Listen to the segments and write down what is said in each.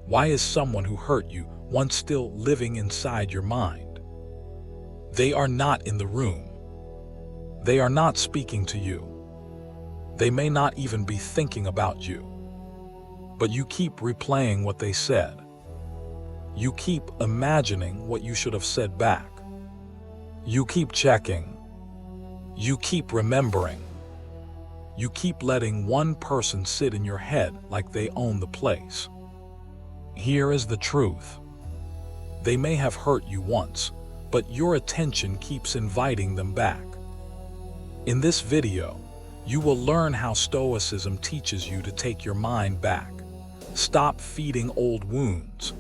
Why is someone who hurt you once still living inside your mind? They are not in the room. They are not speaking to you. They may not even be thinking about you. But you keep replaying what they said. You keep imagining what you should have said back. You keep checking. You keep remembering. You keep letting one person sit in your head like they own the place. Here is the truth. They may have hurt you once, but your attention keeps inviting them back. In this video, you will learn how Stoicism teaches you to take your mind back, stop feeding old wounds,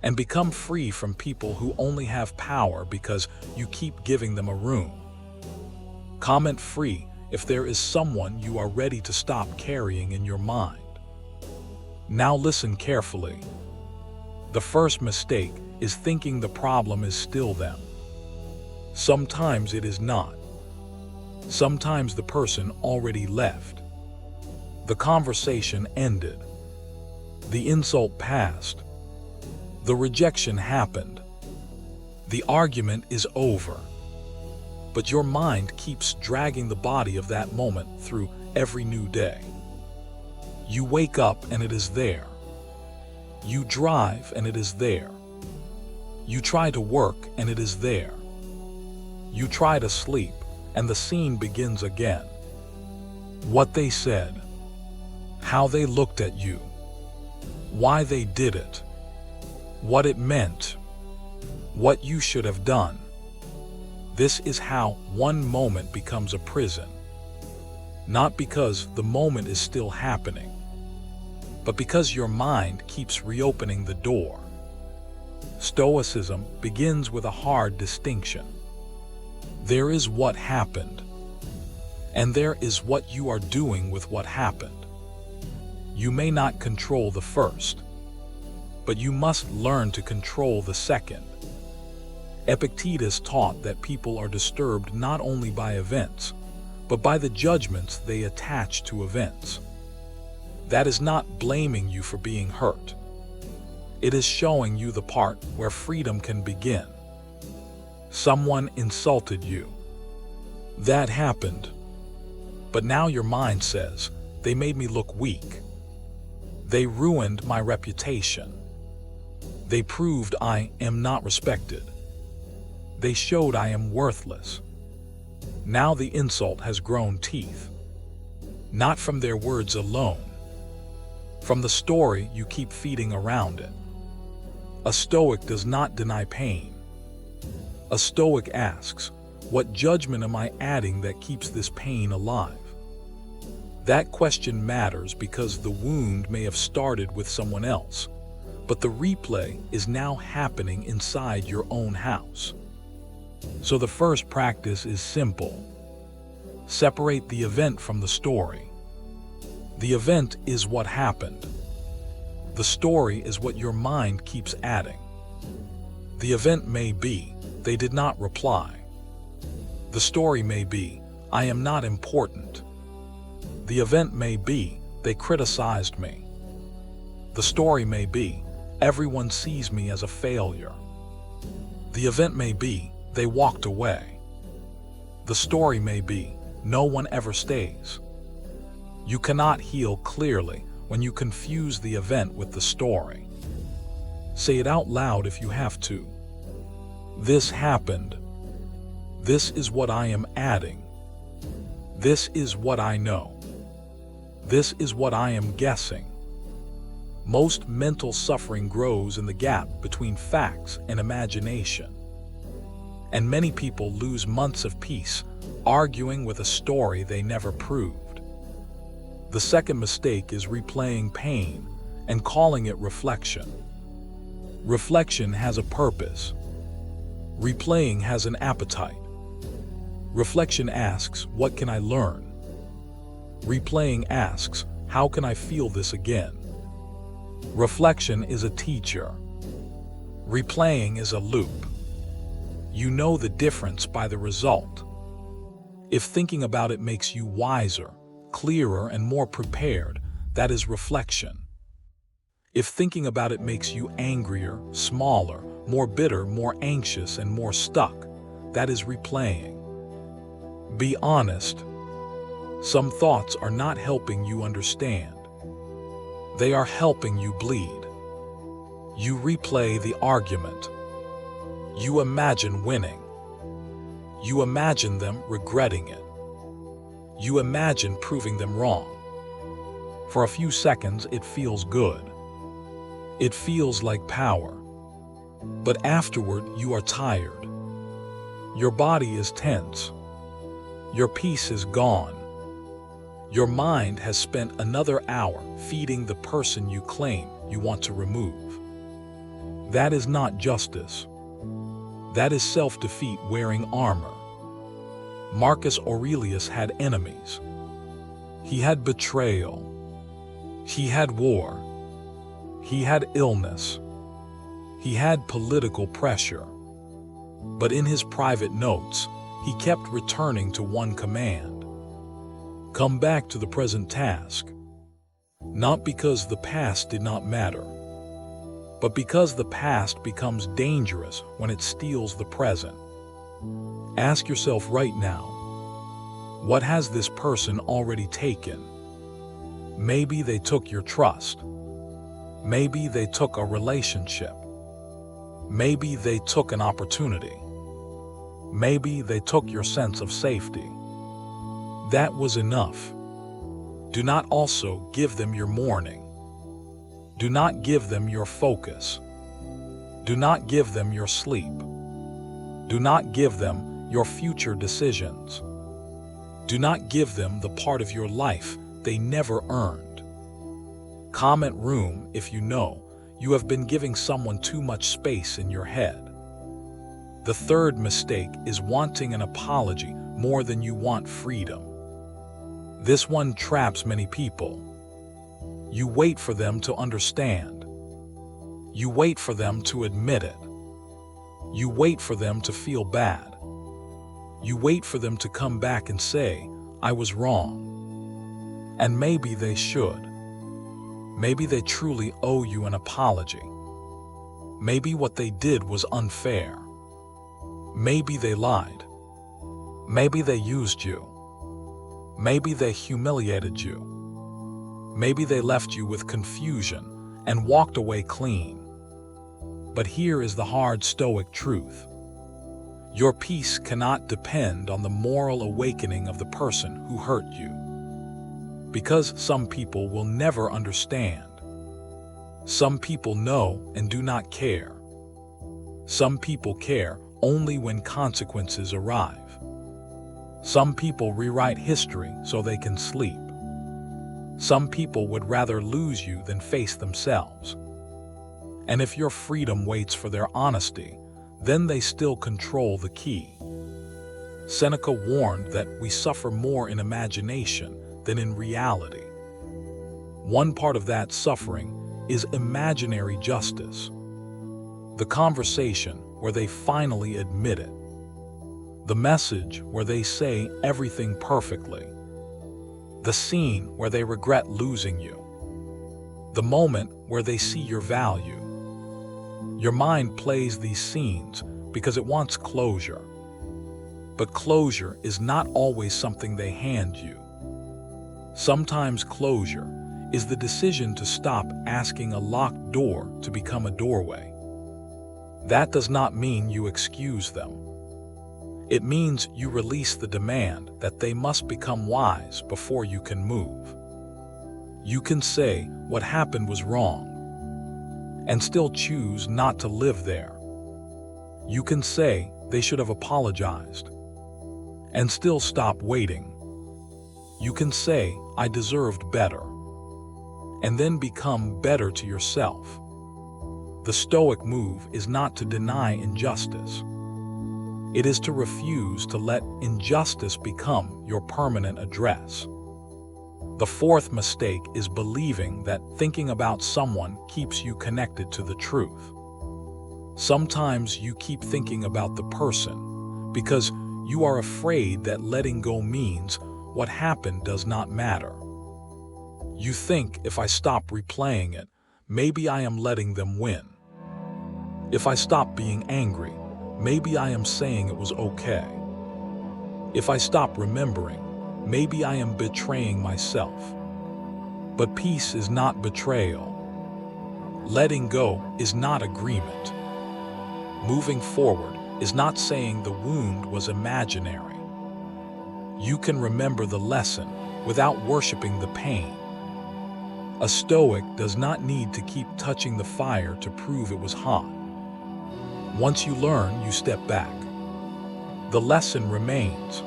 and become free from people who only have power because you keep giving them a room. Comment free if there is someone you are ready to stop carrying in your mind. Now listen carefully. The first mistake is thinking the problem is still them. Sometimes it is not. Sometimes the person already left. The conversation ended. The insult passed. The rejection happened. The argument is over. But your mind keeps dragging the body of that moment through every new day. You wake up and it is there. You drive and it is there. You try to work and it is there. You try to sleep and the scene begins again. What they said, how they looked at you, why they did it, what it meant, what you should have done. This is how one moment becomes a prison. Not because the moment is still happening, but because your mind keeps reopening the door. Stoicism begins with a hard distinction. There is what happened, and there is what you are doing with what happened. You may not control the first, but you must learn to control the second. Epictetus taught that people are disturbed not only by events, but by the judgments they attach to events. That is not blaming you for being hurt. It is showing you the part where freedom can begin. Someone insulted you. That happened. But now your mind says, they made me look weak. They ruined my reputation. They proved I am not respected. They showed I am worthless. Now the insult has grown teeth. Not from their words alone. From the story you keep feeding around it. A Stoic does not deny pain. A Stoic asks, what judgment am I adding that keeps this pain alive? That question matters because the wound may have started with someone else, but the replay is now happening inside your own house. So the first practice is simple. Separate the event from the story. The event is what happened. The story is what your mind keeps adding. The event may be, they did not reply. The story may be, I am not important. The event may be, they criticized me. The story may be, everyone sees me as a failure. The event may be, they walked away. The story may be, no one ever stays. You cannot heal clearly when you confuse the event with the story. Say it out loud if you have to. This happened. This is what I am adding. This is what I know. This is what I am guessing. Most mental suffering grows in the gap between facts and imagination. And many people lose months of peace arguing with a story they never proved. The second mistake is replaying pain and calling it reflection. Reflection has a purpose. Replaying has an appetite. Reflection asks, what can I learn? Replaying asks, how can I feel this again? Reflection is a teacher. Replaying is a loop. You know the difference by the result. If thinking about it makes you wiser, clearer, and more prepared, that is reflection. If thinking about it makes you angrier, smaller, more bitter, more anxious, and more stuck, that is replaying. Be honest. Some thoughts are not helping you understand. They are helping you bleed. You replay the argument. You imagine winning. You imagine them regretting it. You imagine proving them wrong. For a few seconds, it feels good. It feels like power. But afterward, you are tired. Your body is tense. Your peace is gone. Your mind has spent another hour feeding the person you claim you want to remove. That is not justice. That is self-defeat wearing armor. Marcus Aurelius had enemies. He had betrayal. He had war. He had illness. He had political pressure. But in his private notes, he kept returning to one command: come back to the present task. Not because the past did not matter, but because the past becomes dangerous when it steals the present. Ask yourself right now, what has this person already taken? Maybe they took your trust. Maybe they took a relationship. Maybe they took an opportunity. Maybe they took your sense of safety. That was enough. Do not also give them your mourning. Do not give them your focus. Do not give them your sleep. Do not give them your future decisions. Do not give them the part of your life they never earned. Comment room if you know you have been giving someone too much space in your head. The third mistake is wanting an apology more than you want freedom. This one traps many people. You wait for them to understand. You wait for them to admit it. You wait for them to feel bad. You wait for them to come back and say, I was wrong. And maybe they should. Maybe they truly owe you an apology. Maybe what they did was unfair. Maybe they lied. Maybe they used you. Maybe they humiliated you. Maybe they left you with confusion and walked away clean. But here is the hard Stoic truth. Your peace cannot depend on the moral awakening of the person who hurt you. Because some people will never understand. Some people know and do not care. Some people care only when consequences arrive. Some people rewrite history so they can sleep. Some people would rather lose you than face themselves. And if your freedom waits for their honesty, then they still control the key. Seneca warned that we suffer more in imagination than in reality. One part of that suffering is imaginary justice. The conversation where they finally admit it. The message where they say everything perfectly. The scene where they regret losing you. The moment where they see your value. Your mind plays these scenes because it wants closure. But closure is not always something they hand you. Sometimes closure is the decision to stop asking a locked door to become a doorway. That does not mean you excuse them. It means you release the demand that they must become wise before you can move. You can say what happened was wrong and still choose not to live there. You can say they should have apologized and still stop waiting. You can say, I deserved better, and then become better to yourself. The Stoic move is not to deny injustice. It is to refuse to let injustice become your permanent address. The fourth mistake is believing that thinking about someone keeps you connected to the truth. Sometimes you keep thinking about the person because you are afraid that letting go means what happened does not matter. You think if I stop replaying it, maybe I am letting them win. If I stop being angry, maybe I am saying it was okay. If I stop remembering, maybe I am betraying myself. But peace is not betrayal. Letting go is not agreement. Moving forward is not saying the wound was imaginary. You can remember the lesson without worshiping the pain. A Stoic does not need to keep touching the fire to prove it was hot. Once you learn, you step back. The lesson remains.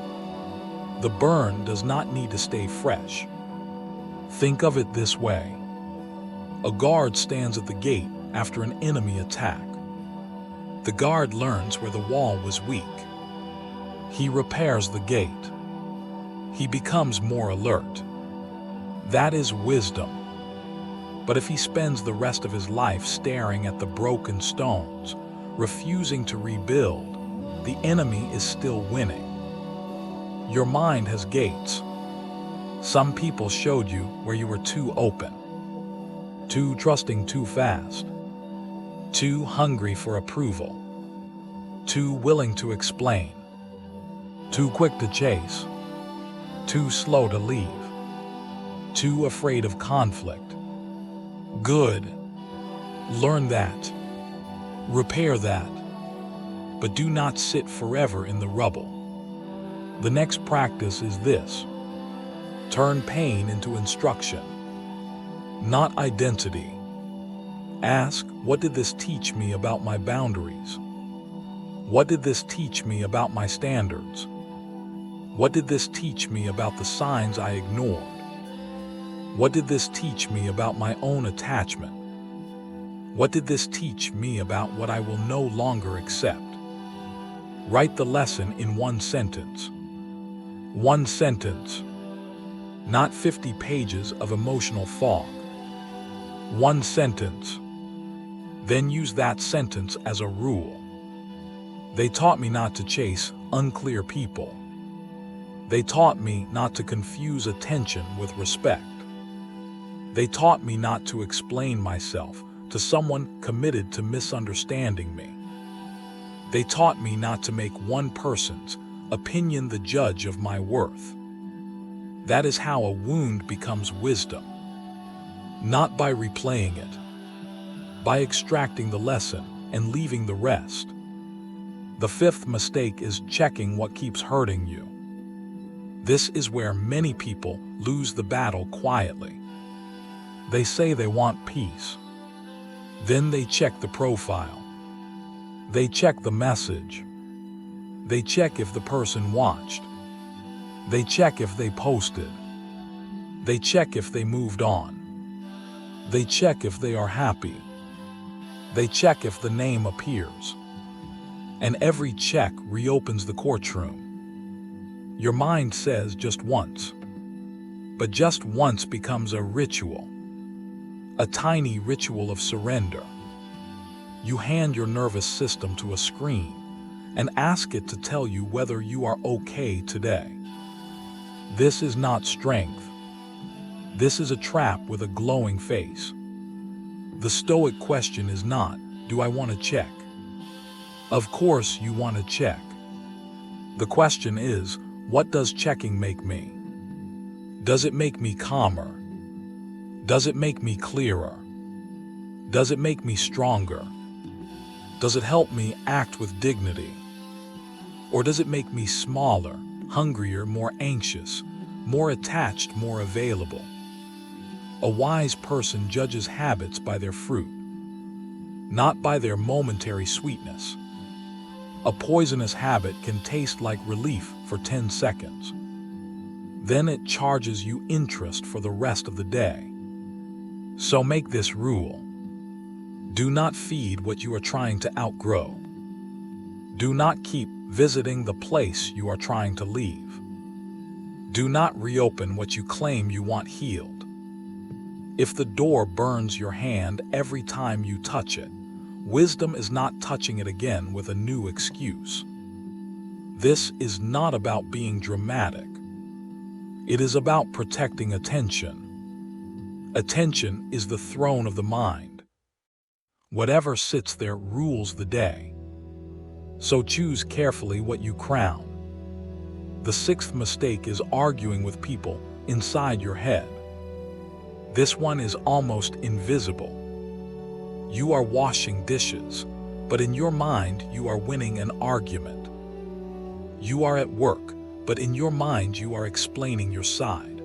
The burn does not need to stay fresh. Think of it this way. A guard stands at the gate after an enemy attack. The guard learns where the wall was weak. He repairs the gate. He becomes more alert. That is wisdom. But if he spends the rest of his life staring at the broken stones, refusing to rebuild, the enemy is still winning. Your mind has gates. Some people showed you where you were too open, too trusting too fast, too hungry for approval, too willing to explain, too quick to chase, too slow to leave, too afraid of conflict. Good. Learn that. Repair that. But do not sit forever in the rubble. The next practice is this. Turn pain into instruction, not identity. Ask, what did this teach me about my boundaries? What did this teach me about my standards? What did this teach me about the signs I ignored? What did this teach me about my own attachment? What did this teach me about what I will no longer accept? Write the lesson in one sentence. One sentence. Not 50 pages of emotional fog. One sentence. Then use that sentence as a rule. They taught me not to chase unclear people. They taught me not to confuse attention with respect. They taught me not to explain myself to someone committed to misunderstanding me. They taught me not to make one person's opinion the judge of my worth. That is how a wound becomes wisdom. Not by replaying it, by extracting the lesson and leaving the rest. The fifth mistake is checking what keeps hurting you. This is where many people lose the battle quietly. They say they want peace. Then they check the profile. They check the message. They check if the person watched. They check if they posted. They check if they moved on. They check if they are happy. They check if the name appears. And every check reopens the courtroom. Your mind says just once. But just once becomes a ritual. A tiny ritual of surrender. You hand your nervous system to a screen and ask it to tell you whether you are okay today. This is not strength. This is a trap with a glowing face. The Stoic question is not, do I want to check? Of course you want to check. The question is, what does checking make me? Does it make me calmer? Does it make me clearer? Does it make me stronger? Does it help me act with dignity? Or does it make me smaller, hungrier, more anxious, more attached, more available? A wise person judges habits by their fruit, not by their momentary sweetness. A poisonous habit can taste like relief for 10 seconds. Then it charges you interest for the rest of the day. So make this rule. Do not feed what you are trying to outgrow. Do not keep visiting the place you are trying to leave. Do not reopen what you claim you want healed. If the door burns your hand every time you touch it, wisdom is not touching it again with a new excuse. This is not about being dramatic. It is about protecting attention. Attention is the throne of the mind. Whatever sits there rules the day. So choose carefully what you crown. The sixth mistake is arguing with people inside your head. This one is almost invisible. You are washing dishes, but in your mind you are winning an argument. You are at work, but in your mind you are explaining your side.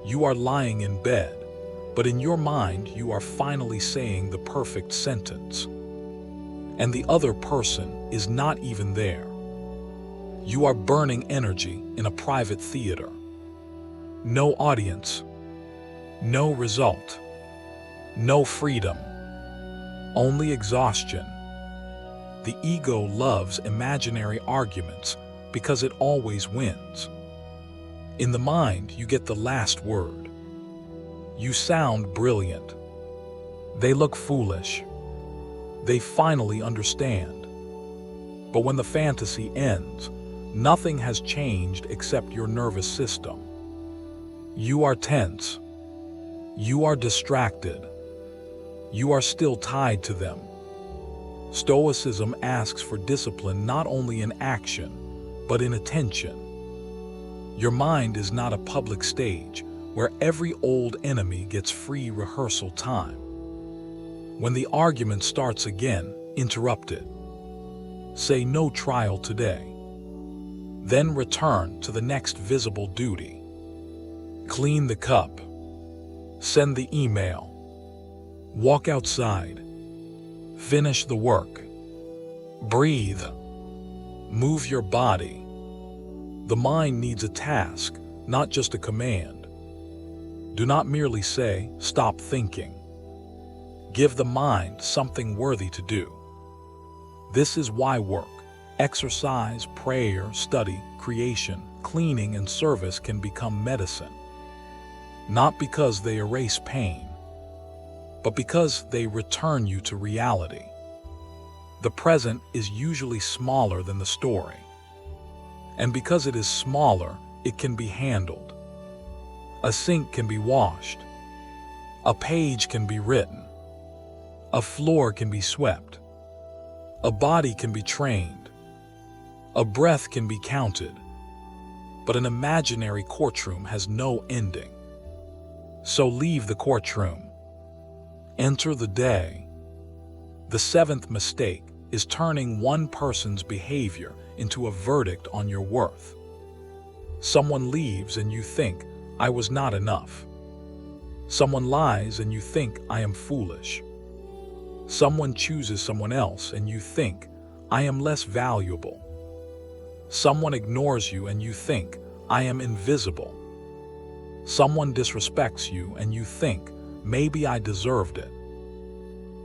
You are lying in bed, but in your mind you are finally saying the perfect sentence. And the other person is not even there. You are burning energy in a private theater. No audience, no result, no freedom, only exhaustion. The ego loves imaginary arguments because it always wins. In the mind, you get the last word. You sound brilliant. They look foolish. They finally understand. But when the fantasy ends, nothing has changed except your nervous system. You are tense. You are distracted. You are still tied to them. Stoicism asks for discipline not only in action, but in attention. Your mind is not a public stage where every old enemy gets free rehearsal time. When the argument starts again, interrupt it. Say no trial today. Then return to the next visible duty. Clean the cup. Send the email. Walk outside. Finish the work. Breathe. Move your body. The mind needs a task, not just a command. Do not merely say, "Stop thinking." Give the mind something worthy to do. This is why work, exercise, prayer, study, creation, cleaning, and service can become medicine. Not because they erase pain, but because they return you to reality. The present is usually smaller than the story. And because it is smaller, it can be handled. A sink can be washed. A page can be written. A floor can be swept. A body can be trained. A breath can be counted. But an imaginary courtroom has no ending. So leave the courtroom. Enter the day. The seventh mistake is turning one person's behavior into a verdict on your worth. Someone leaves and you think, "I was not enough." Someone lies and you think, "I am foolish." Someone chooses someone else and you think, "I am less valuable." Someone ignores you and you think, "I am invisible." Someone disrespects you and you think, "Maybe I deserved it."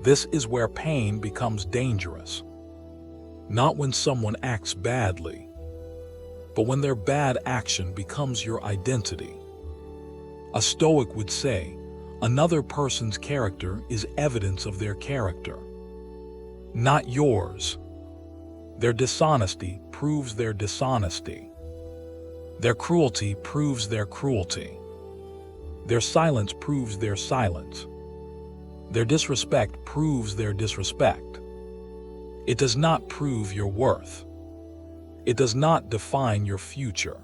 This is where pain becomes dangerous. Not when someone acts badly, but when their bad action becomes your identity. A Stoic would say, another person's character is evidence of their character, not yours. Their dishonesty proves their dishonesty. Their cruelty proves their cruelty. Their silence proves their silence. Their disrespect proves their disrespect. It does not prove your worth. It does not define your future.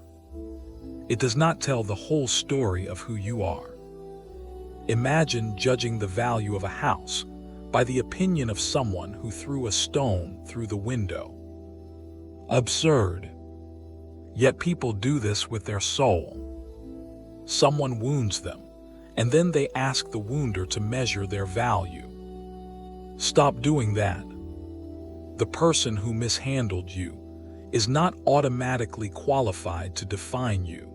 It does not tell the whole story of who you are. Imagine judging the value of a house by the opinion of someone who threw a stone through the window. Absurd. Yet people do this with their soul. Someone wounds them, and then they ask the wounder to measure their value. Stop doing that. The person who mishandled you is not automatically qualified to define you.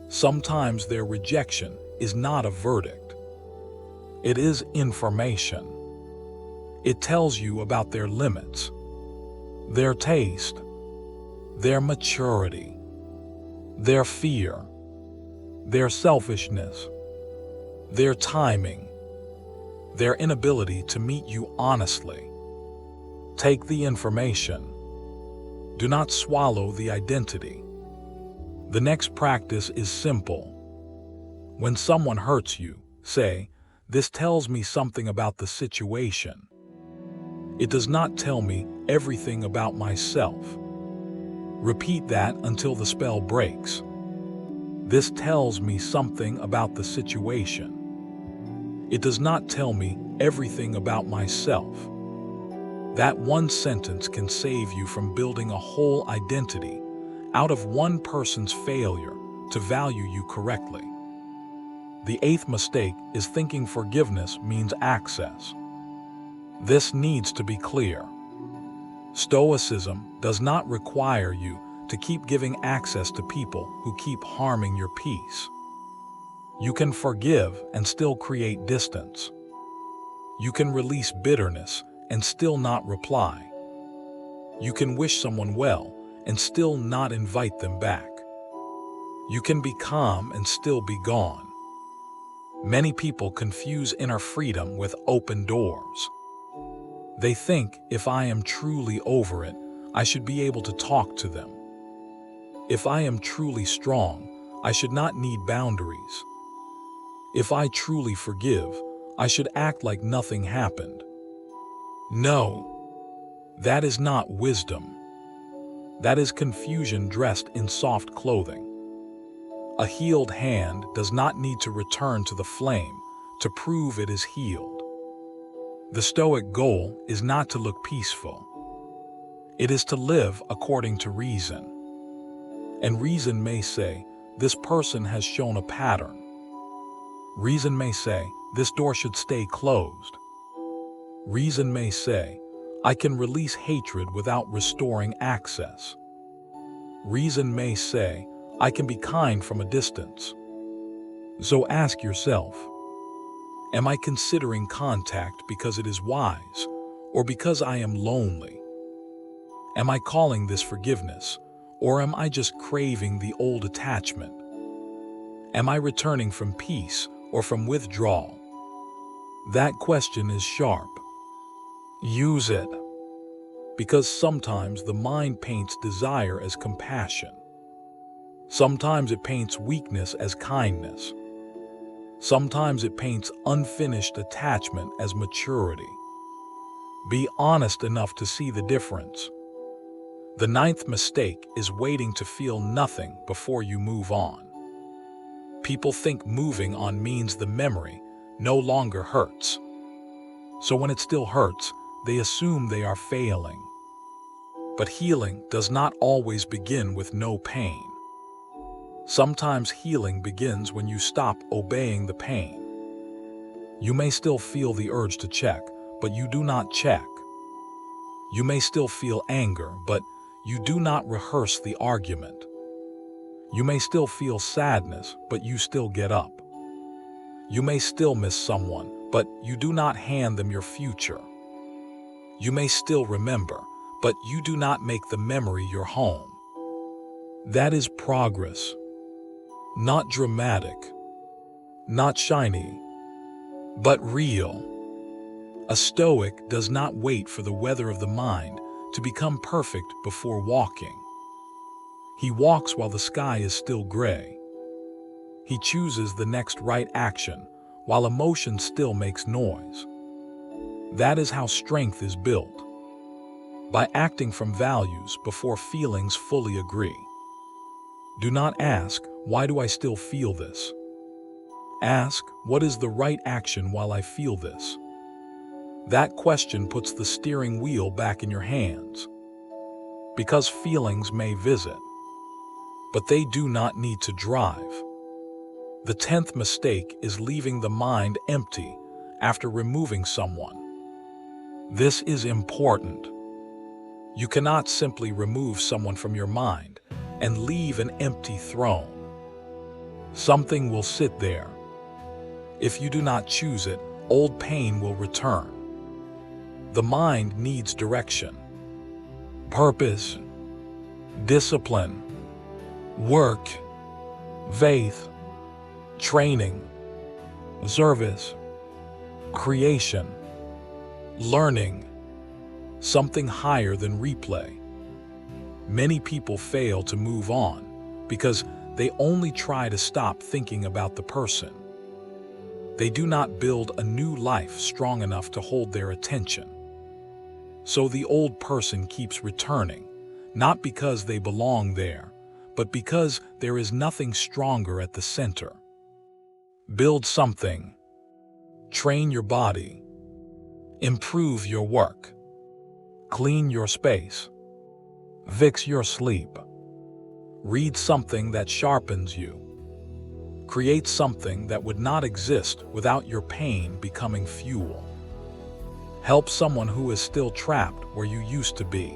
Sometimes their rejection is not a verdict. It is information. It tells you about their limits, their taste, their maturity, their fear, their selfishness, their timing, their inability to meet you honestly. Take the information. Do not swallow the identity. The next practice is simple. When someone hurts you, say, This tells me something about the situation. It does not tell me everything about myself. Repeat that until the spell breaks. This tells me something about the situation. It does not tell me everything about myself. That one sentence can save you from building a whole identity out of one person's failure to value you correctly. The eighth mistake is thinking forgiveness means access. This needs to be clear. Stoicism does not require you to keep giving access to people who keep harming your peace. You can forgive and still create distance. You can release bitterness and still not reply. You can wish someone well and still not invite them back. You can be calm and still be gone. Many people confuse inner freedom with open doors. They think if I am truly over it, I should be able to talk to them. If I am truly strong, I should not need boundaries. If I truly forgive, I should act like nothing happened. No, that is not wisdom. That is confusion dressed in soft clothing. A healed hand does not need to return to the flame to prove it is healed. The Stoic goal is not to look peaceful. It is to live according to reason. And reason may say, this person has shown a pattern. Reason may say, this door should stay closed. Reason may say, I can release hatred without restoring access. Reason may say, I can be kind from a distance. So ask yourself, am I considering contact because it is wise or because I am lonely? Am I calling this forgiveness, or am I just craving the old attachment? Am I returning from peace or from withdrawal? That question is sharp. Use it. Because sometimes the mind paints desire as compassion. Sometimes it paints weakness as kindness. Sometimes it paints unfinished attachment as maturity. Be honest enough to see the difference. The ninth mistake is waiting to feel nothing before you move on. People think moving on means the memory no longer hurts. So when it still hurts, they assume they are failing. But healing does not always begin with no pain. Sometimes healing begins when you stop obeying the pain. You may still feel the urge to check, but you do not check. You may still feel anger, but you do not rehearse the argument. You may still feel sadness, but you still get up. You may still miss someone, but you do not hand them your future. You may still remember, but you do not make the memory your home. That is progress. Not dramatic, not shiny, but real. A Stoic does not wait for the weather of the mind to become perfect before walking. He walks while the sky is still gray. He chooses the next right action while emotion still makes noise. That is how strength is built. By acting from values before feelings fully agree. Do not ask, why do I still feel this? Ask, what is the right action while I feel this? That question puts the steering wheel back in your hands. Because feelings may visit, but they do not need to drive. The 10th mistake is leaving the mind empty after removing someone. This is important. You cannot simply remove someone from your mind and leave an empty throne. Something will sit there. If you do not choose it, old pain will return. The mind needs direction, purpose, discipline, work, faith, training, service, creation, learning, something higher than replay. Many people fail to move on because they only try to stop thinking about the person. They do not build a new life strong enough to hold their attention. So the old person keeps returning, not because they belong there, but because there is nothing stronger at the center. Build something. Train your body. Improve your work. Clean your space. Fix your sleep. Read something that sharpens you. Create something that would not exist without your pain becoming fuel. Help someone who is still trapped where you used to be.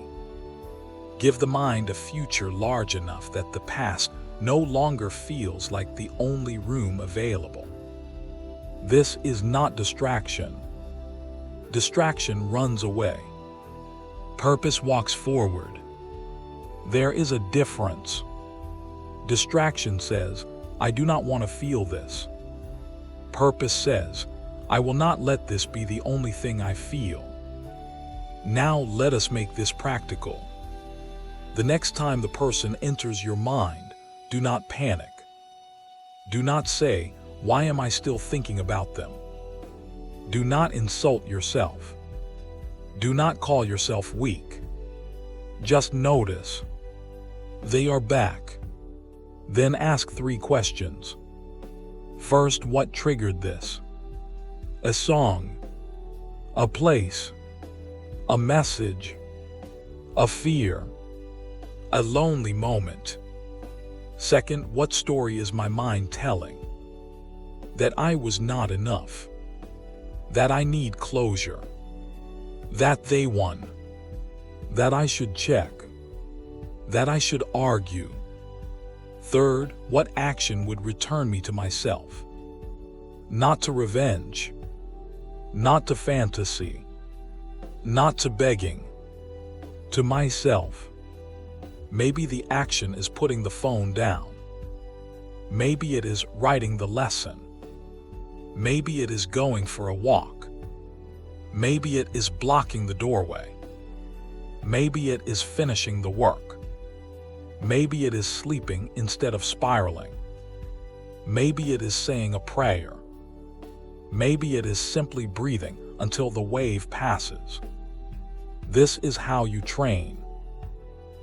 Give the mind a future large enough that the past no longer feels like the only room available. This is not distraction. Distraction runs away. Purpose walks forward. There is a difference. Distraction says, I do not want to feel this. Purpose says, I will not let this be the only thing I feel. Now let us make this practical. The next time the person enters your mind, do not panic. Do not say, why am I still thinking about them? Do not insult yourself. Do not call yourself weak. Just notice. They are back. Then ask 3 questions. First, what triggered this? A song, a place, a message, a fear, a lonely moment. Second, what story is my mind telling? That I was not enough. That I need closure. That they won. That I should check. That I should argue. Third, what action would return me to myself? Not to revenge. Not to fantasy. Not to begging. To myself. Maybe the action is putting the phone down. Maybe it is writing the lesson. Maybe it is going for a walk. Maybe it is blocking the doorway. Maybe it is finishing the work. Maybe it is sleeping instead of spiraling. Maybe it is saying a prayer. Maybe it is simply breathing until the wave passes. This is how you train.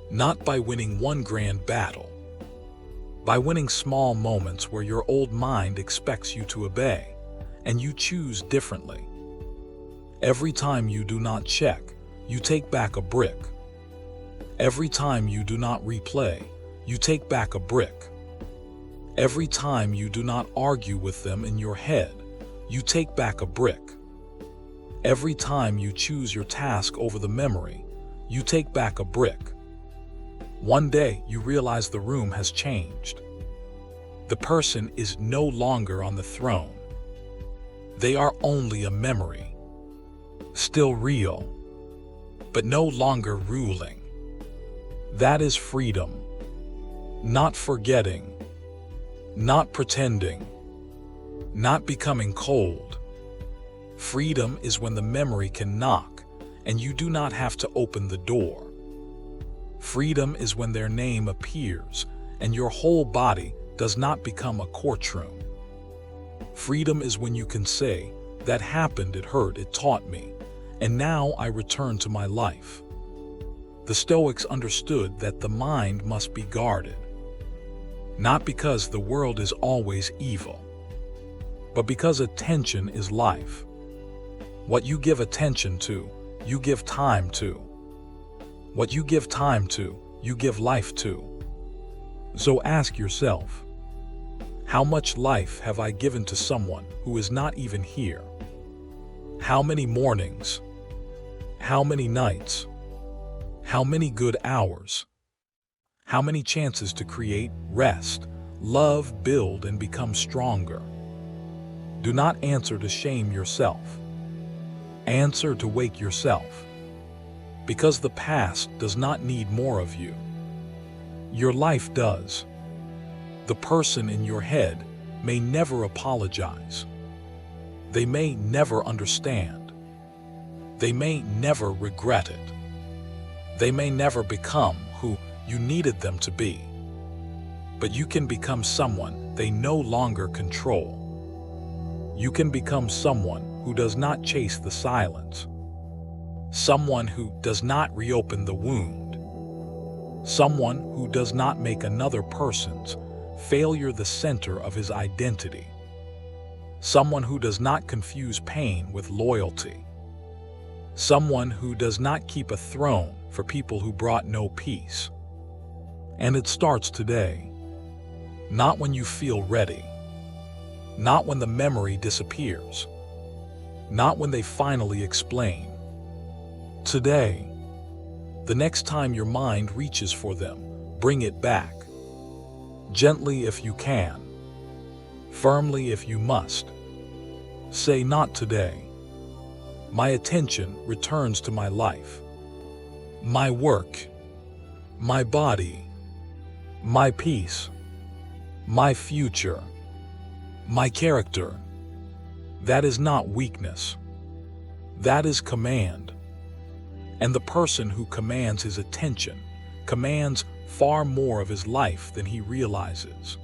Not by winning one grand battle. By winning small moments where your old mind expects you to obey, and you choose differently. Every time you do not check, you take back a brick. Every time you do not replay, you take back a brick. Every time you do not argue with them in your head, you take back a brick. Every time you choose your task over the memory, you take back a brick. One day you realize the room has changed. The person is no longer on the throne. They are only a memory, still real, but no longer ruling. That is freedom. Not forgetting, not pretending, not becoming cold. Freedom is when the memory can knock and you do not have to open the door. Freedom is when their name appears and your whole body does not become a courtroom. Freedom is when you can say, that happened, it hurt, it taught me, and now I return to my life. The Stoics understood that the mind must be guarded, not because the world is always evil, but because attention is life. What you give attention to, you give time to. What you give time to, you give life to. So ask yourself, how much life have I given to someone who is not even here? How many mornings? How many nights? How many good hours? How many chances to create, rest, love, build, and become stronger? Do not answer to shame yourself. Answer to wake yourself. Because the past does not need more of you. Your life does. The person in your head may never apologize. They may never understand. They may never regret it. They may never become who you needed them to be. But you can become someone they no longer control. you can become someone who does not chase the silence, someone who does not reopen the wound, someone who does not make another person's failure the center of his identity, someone who does not confuse pain with loyalty, someone who does not keep a throne for people who brought no peace. And it starts today, not when you feel ready, not when the memory disappears, not when they finally explain. Today, the next time your mind reaches for them, bring it back. Gently if you can, firmly if you must. Say, not today. My attention returns to my life, my work, my body, my peace, my future, my character. That is not weakness. That is command. And the person who commands his attention commands far more of his life than he realizes.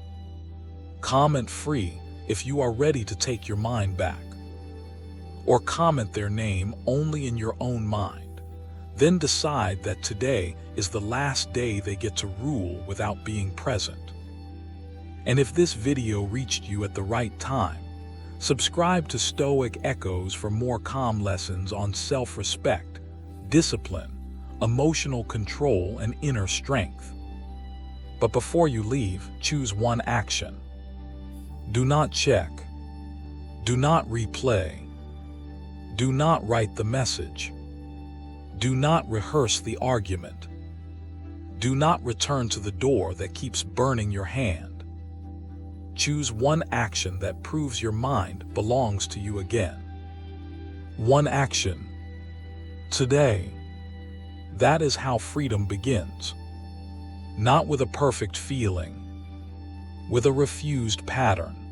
Comment free if you are ready to take your mind back. Or comment their name only in your own mind. Then decide that today is the last day they get to rule without being present. And if this video reached you at the right time, subscribe to Stoic Echoes for more calm lessons on self-respect, discipline, emotional control, and inner strength. But before you leave, choose one action. Do not check. Do not replay. Do not write the message. Do not rehearse the argument. Do not return to the door that keeps burning your hand. Choose one action that proves your mind belongs to you again. One action. Today. That is how freedom begins. Not with a perfect feeling, with a refused pattern,